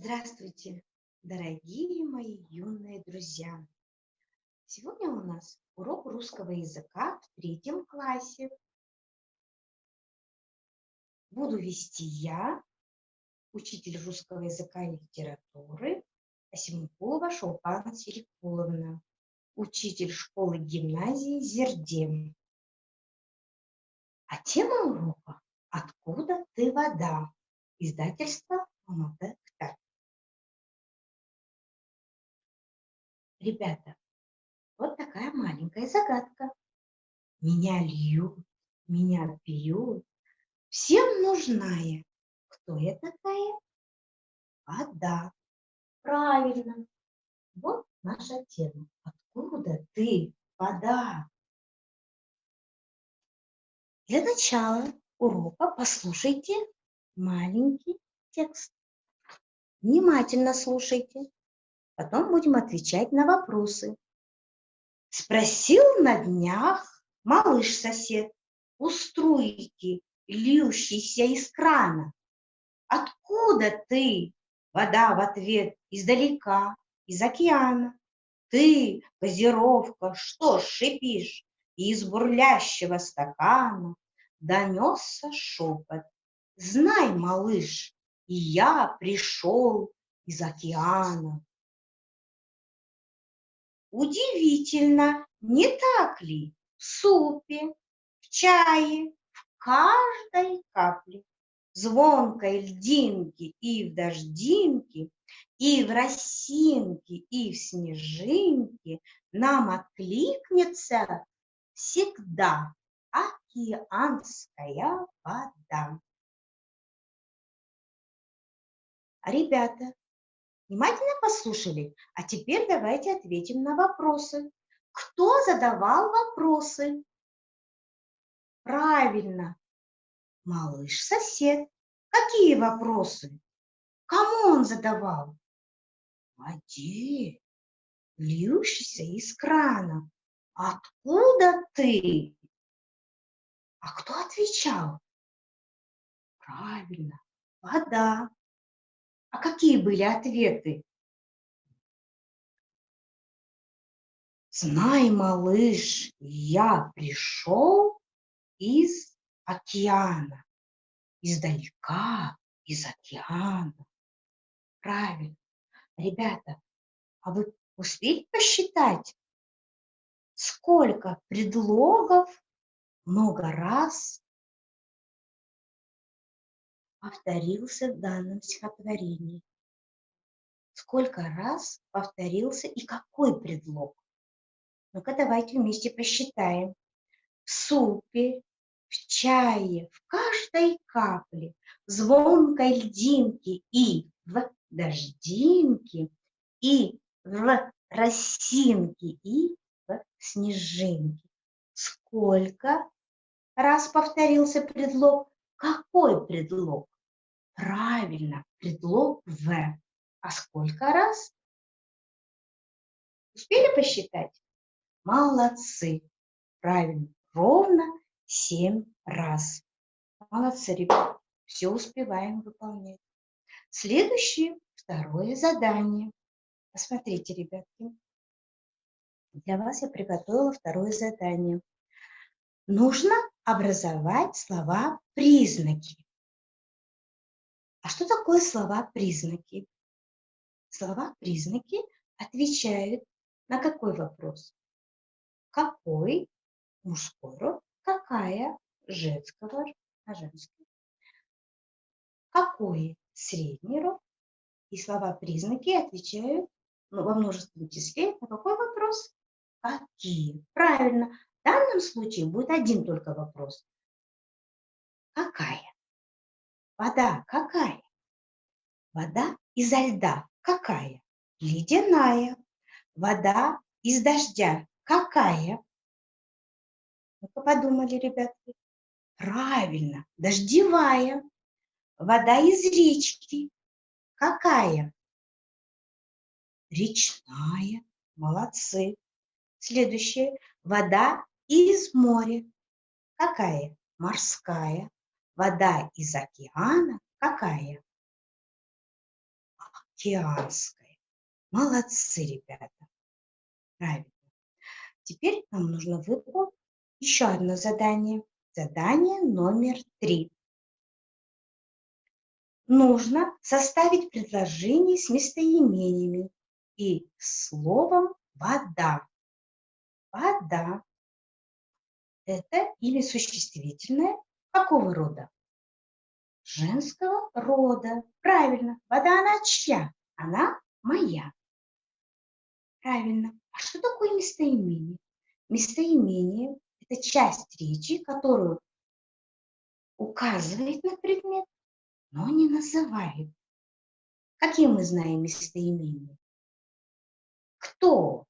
Здравствуйте, дорогие мои юные друзья! Сегодня у нас урок русского языка в 3 классе. Буду вести я, учитель русского языка и литературы Асимукулова Шолпан Серикуловна, учитель школы-гимназии Зердем. А тема урока «Откуда ты, вода?» Издательство МТ. Ребята, вот такая маленькая загадка. Меня льют, меня пьют, всем нужная. Кто я такая? Вода. Правильно. Вот наша тема. Откуда ты, вода? Для начала урока послушайте маленький текст. Внимательно слушайте. Потом будем отвечать на вопросы. Спросил на днях малыш-сосед у струйки, льющейся из крана. Откуда ты? Вода в ответ издалека, из океана. Ты, газировка, что шипишь? Из бурлящего стакана донесся шепот. Знай, малыш, и я пришел из океана. Удивительно, не так ли? В супе, в чае, в каждой капле, звонкой льдинки и в дождинке, и в росинке, и в снежинке нам откликнется всегда океанская вода. Ребята, внимательно послушали? А теперь давайте ответим на вопросы. Кто задавал вопросы? Правильно, малыш-сосед. Какие вопросы? Кому он задавал? Воде, льющейся из крана. Откуда ты? А кто отвечал? Правильно, вода. А какие были ответы? Знай, малыш, я пришел из океана, издалека, из океана. Правильно. Ребята, а вы успели посчитать, сколько предлогов много раз повторился в данном стихотворении? Сколько раз повторился и какой предлог? Ну-ка, давайте вместе посчитаем. В супе, в чае, в каждой капле, в звонкой льдинке и в дождинке, и в росинке, и в снежинке. Сколько раз повторился предлог? Какой предлог? Правильно, предлог «в». А сколько раз? Успели посчитать? Молодцы. Правильно, ровно 7 раз. Молодцы, ребята, все успеваем выполнять. Следующее, второе задание. Посмотрите, ребятки, для вас я приготовила второе задание. Нужно образовать слова-признаки. А что такое слова-признаки? Слова-признаки отвечают на какой вопрос? Какой мужской род, какая женского на женский, какой средний род, и слова-признаки отвечают во множественном числе на какой вопрос? Какие? Правильно. В данном случае будет один только вопрос. Какая? Вода какая? Вода изо льда какая? Ледяная. Вода из дождя какая? Ну-ка подумали, ребятки. Правильно, дождевая. Вода из речки какая? Речная. Молодцы. Следующее. Вода из моря. Какая? Морская. Вода из океана. Какая? океанское. Молодцы, ребята. Правильно. Теперь нам нужно выполнить еще одно задание. Задание номер 3. Нужно составить предложение с местоимениями и словом «вода». Вода – это имя существительное какого рода? Женского рода. Правильно. Вода она чья? Она моя. Правильно. А что такое местоимение? Местоимение – это часть речи, которую указывает на предмет, но не называет. Какие мы знаем местоимения? Кто?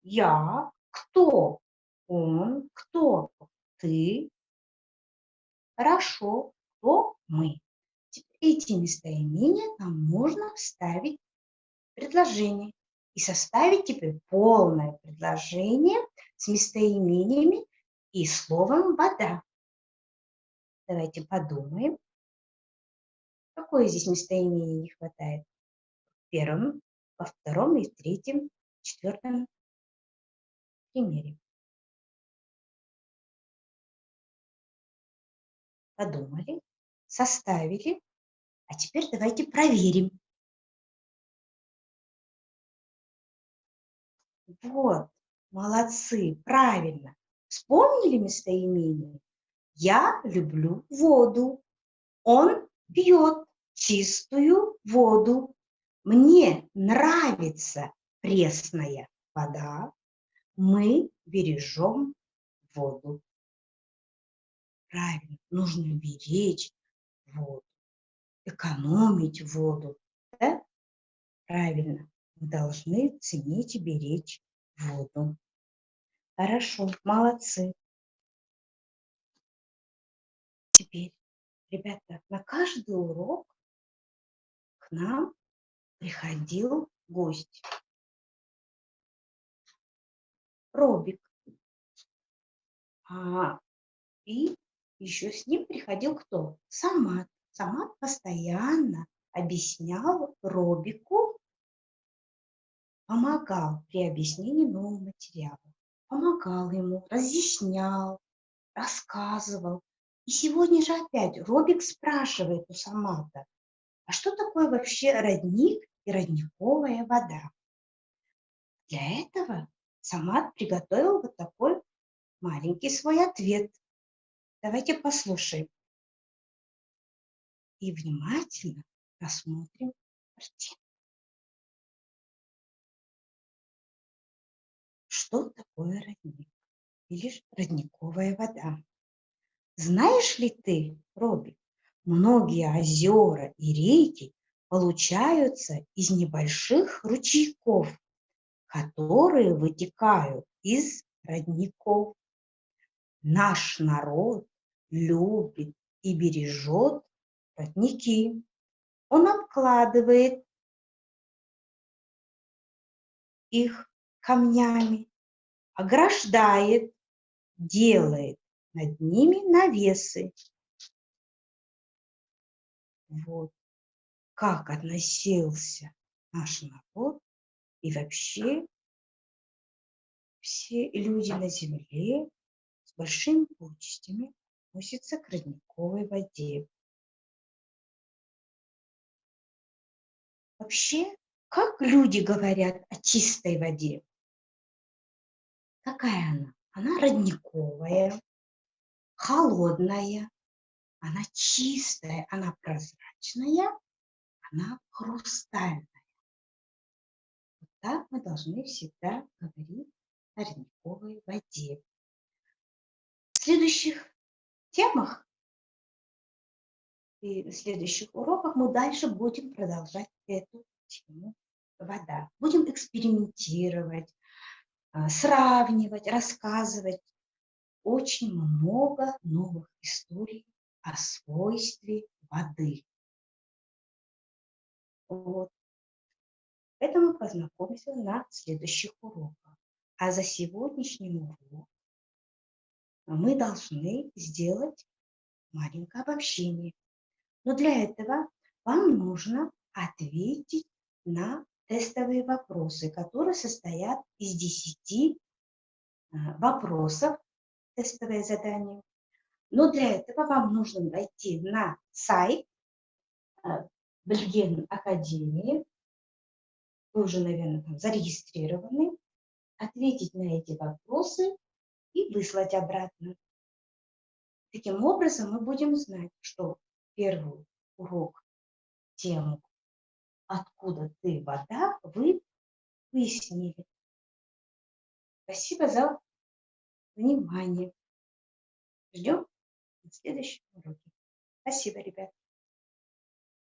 Я. Кто? Он. Кто? Ты. Хорошо. Кто? Мы. Теперь эти местоимения нам можно вставить в предложение и составить теперь полное предложение с местоимениями и словом «вода». Давайте подумаем, какое здесь местоимение не хватает. В первом, во втором и в третьем, четвертом примере. Подумали, составили, а теперь давайте проверим. Вот, молодцы, правильно. Вспомнили местоимение? Я люблю воду. Он пьет чистую воду. Мне нравится пресная вода. Мы бережем воду. Правильно, нужно беречь воду, экономить воду. Да? Правильно, мы должны ценить и беречь воду. Хорошо, молодцы. Теперь, ребята, на каждый урок к нам приходил гость. Робик. И еще с ним приходил кто? Самат. Самат постоянно объяснял Робику, помогал при объяснении нового материала. Помогал ему, разъяснял, рассказывал. И сегодня же опять Робик спрашивает у Самата, а что такое вообще родник и родниковая вода? Для этого Самат приготовил вот такой маленький свой ответ. Давайте послушаем и внимательно рассмотрим картину. Что такое родник или родниковая вода? Знаешь ли ты, Робик, многие озера и реки получаются из небольших ручейков, которые вытекают из родников. Наш народ любит и бережет родники. Он обкладывает их камнями, ограждает, делает над ними навесы. Вот как относился наш народ и вообще все люди на земле с большими почестями относятся к родниковой воде. Вообще, как люди говорят о чистой воде? Какая она? Она родниковая, холодная, она чистая, она прозрачная, она хрустальная. Вот так мы должны всегда говорить о родниковой воде. В следующих темах и в следующих уроках мы дальше будем продолжать эту тему вода. Будем экспериментировать, сравнивать, рассказывать очень много новых историй о свойстве воды. Вот. Это мы познакомимся на следующих уроках. А за сегодняшний урок мы должны сделать маленькое обобщение. Но для этого вам нужно ответить на тестовые вопросы, которые состоят из 10 вопросов, тестовое задание. Но для этого вам нужно зайти на сайт Бельген Академии. Вы уже, наверное, там зарегистрированы. Ответить на эти вопросы и выслать обратно. Таким образом, мы будем знать, что первый урок, тему «Откуда ты, вода?» вы выяснили. Спасибо за внимание. Ждем на следующем уроке. Спасибо, ребят.